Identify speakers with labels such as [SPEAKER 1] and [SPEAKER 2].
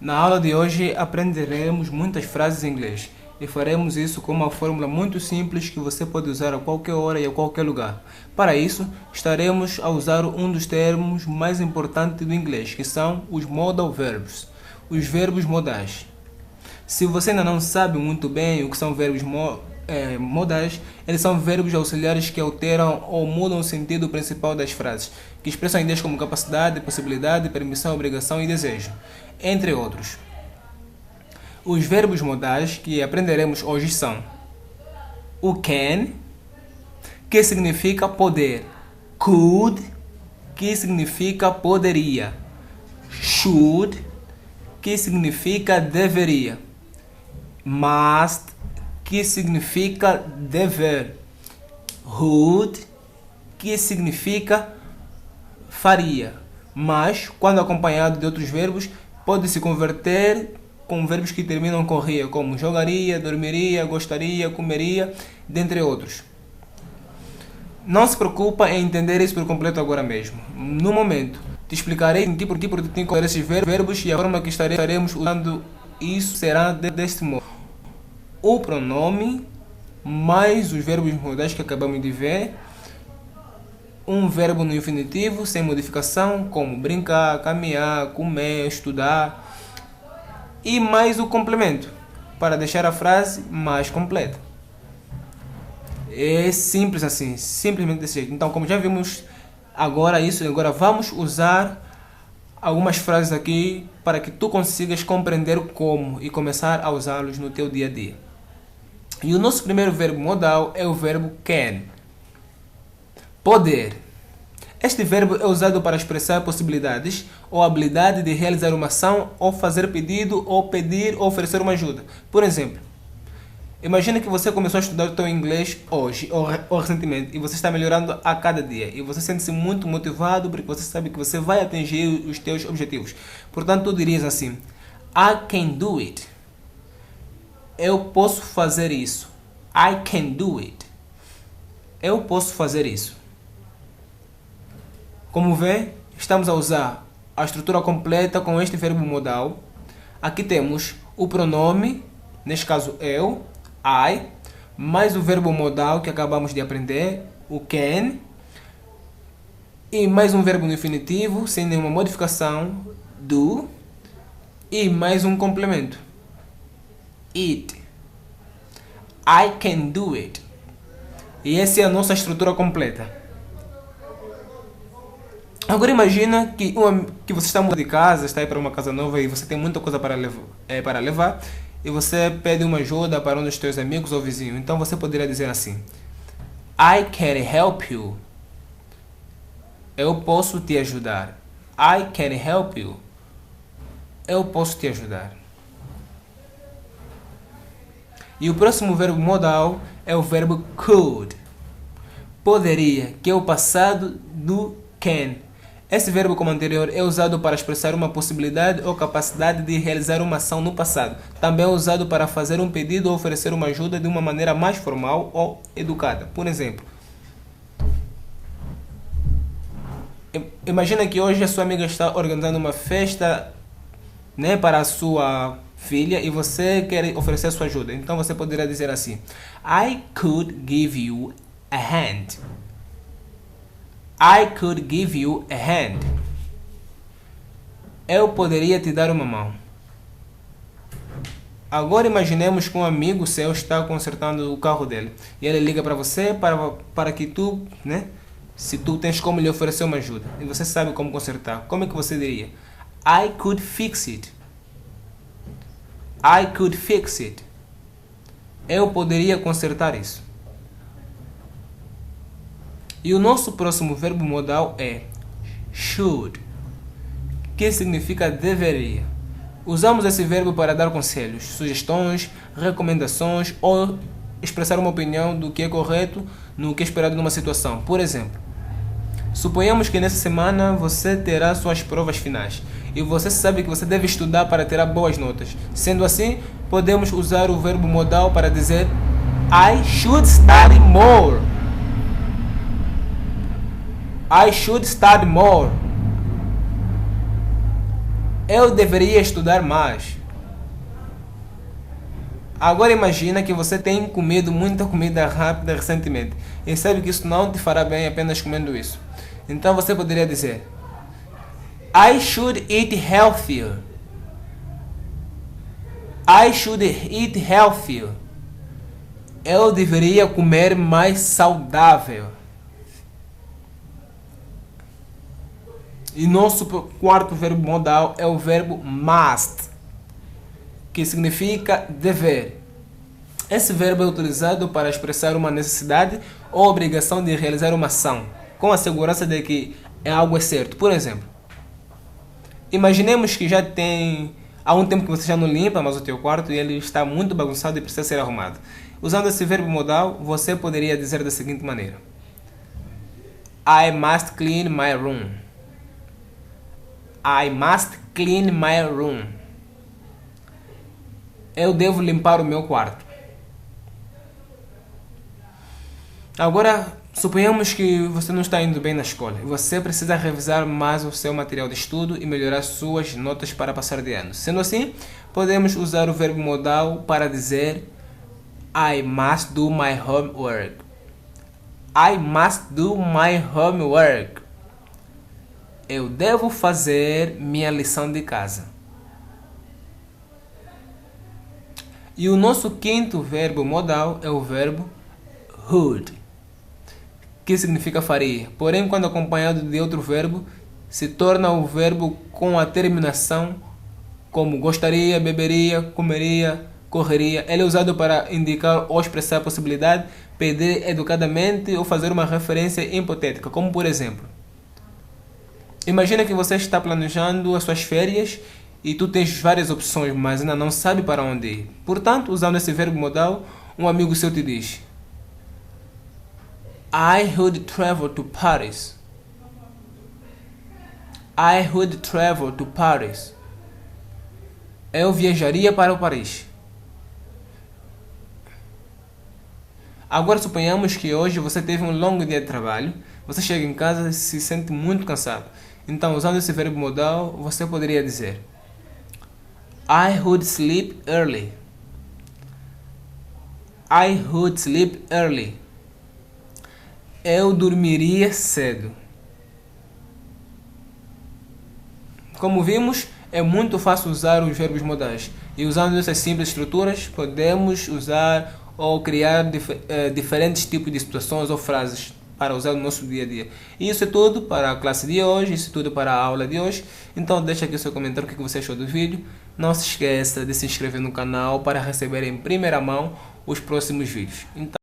[SPEAKER 1] Na aula de hoje aprenderemos muitas frases em inglês e faremos isso com uma fórmula muito simples que você pode usar a qualquer hora e a qualquer lugar. Para isso, estaremos a usar um dos termos mais importantes do inglês, que são os modal verbs, os verbos modais. Se você ainda não sabe muito bem o que são verbos modais, eles são verbos auxiliares que alteram ou mudam o sentido principal das frases, que expressam ideias como capacidade, possibilidade, permissão, obrigação e desejo, entre outros. Os verbos modais que aprenderemos hoje são o can, que significa poder, could, que significa poderia, should, que significa deveria, must, que significa dever, would, que significa faria, mas quando acompanhado de outros verbos pode se converter com verbos que terminam com ria, como jogaria, dormiria, gostaria, comeria, dentre outros. Não se preocupa em entender isso por completo agora mesmo. No momento, te explicarei por que tenho que esses verbos e a forma que estaremos usando isso será deste modo. O pronome mais os verbos modais que acabamos de ver, um verbo no infinitivo sem modificação, como brincar, caminhar, comer, estudar, e mais o complemento, para deixar a frase mais completa. É simples assim, simplesmente desse jeito. Então, como já vimos agora vamos usar algumas frases aqui para que tu consigas compreender como e começar a usá-los no teu dia a dia. E o nosso primeiro verbo modal é o verbo can. Poder. Este verbo é usado para expressar possibilidades ou habilidade de realizar uma ação ou fazer pedido ou pedir ou oferecer uma ajuda. Por exemplo, imagine que você começou a estudar o seu inglês hoje ou recentemente e você está melhorando a cada dia e você sente-se muito motivado porque você sabe que você vai atingir os teus objetivos. Portanto, tu dirias assim: I can do it. Eu posso fazer isso. I can do it. Eu posso fazer isso. Como vê, estamos a usar a estrutura completa com este verbo modal. Aqui temos o pronome, neste caso eu, I, mais o verbo modal que acabamos de aprender, o can, e mais um verbo no infinitivo, sem nenhuma modificação, do, e mais um complemento, it. I can do it. E essa é a nossa estrutura completa. Agora imagina que você está mudando de casa, está aí para uma casa nova e você tem muita coisa para levar e você pede uma ajuda para um dos teus amigos ou vizinhos. Então você poderia dizer assim: I can help you. Eu posso te ajudar. I can help you. Eu posso te ajudar. E o próximo verbo modal é o verbo could. Poderia, que é o passado do can. Esse verbo, como anterior, é usado para expressar uma possibilidade ou capacidade de realizar uma ação no passado. Também é usado para fazer um pedido ou oferecer uma ajuda de uma maneira mais formal ou educada. Por exemplo, imagina que hoje a sua amiga está organizando uma festa, para a sua filha e você quer oferecer sua ajuda. Então você poderia dizer assim: I could give you a hand. I could give you a hand. Eu poderia te dar uma mão. Agora imaginemos que um amigo seu está consertando o carro dele e ele liga para você para que tu, se tu tens como lhe oferecer uma ajuda e você sabe como consertar, como é que você diria? I could fix it. I could fix it. Eu poderia consertar isso. E o nosso próximo verbo modal é should, que significa deveria. Usamos esse verbo para dar conselhos, sugestões, recomendações ou expressar uma opinião do que é correto no que é esperado numa situação. Por exemplo, suponhamos que nessa semana você terá suas provas finais e você sabe que você deve estudar para ter boas notas. Sendo assim, podemos usar o verbo modal para dizer I should study more. I should study more. Eu deveria estudar mais. Agora imagina que você tem comido muita comida rápida recentemente e sabe que isso não te fará bem apenas comendo isso. Então você poderia dizer: I should eat healthier. I should eat healthier. Eu deveria comer mais saudável. E nosso quarto verbo modal é o verbo must, que significa dever. Esse verbo é utilizado para expressar uma necessidade ou obrigação de realizar uma ação, com a segurança de que algo é certo. Por exemplo, imaginemos que há um tempo que você já não limpa mais o teu quarto e ele está muito bagunçado e precisa ser arrumado. Usando esse verbo modal, você poderia dizer da seguinte maneira: I must clean my room. I must clean my room. Eu devo limpar o meu quarto. Agora, suponhamos que você não está indo bem na escola e você precisa revisar mais o seu material de estudo e melhorar suas notas para passar de ano. Sendo assim, podemos usar o verbo modal para dizer I must do my homework. I must do my homework. Eu devo fazer minha lição de casa. E o nosso quinto verbo modal é o verbo would, que significa faria. Porém, quando acompanhado de outro verbo, se torna o verbo com a terminação como gostaria, beberia, comeria, correria. Ele é usado para indicar ou expressar a possibilidade, pedir educadamente ou fazer uma referência hipotética, como por exemplo: imagina que você está planejando as suas férias e tu tens várias opções, mas ainda não sabe para onde ir. Portanto, usando esse verbo modal, um amigo seu te diz: I would travel to Paris. I would travel to Paris. Eu viajaria para o Paris. Agora suponhamos que hoje você teve um longo dia de trabalho, você chega em casa e se sente muito cansado. Então, usando esse verbo modal, você poderia dizer: I would sleep early. I would sleep early. Eu dormiria cedo. Como vimos, é muito fácil usar os verbos modais. E usando essas simples estruturas, podemos usar ou criar diferentes tipos de situações ou frases para usar no nosso dia a dia. E isso é tudo para a classe de hoje, isso é tudo para a aula de hoje. Então deixa aqui o seu comentário, o que você achou do vídeo. Não se esqueça de se inscrever no canal para receber em primeira mão os próximos vídeos. Então,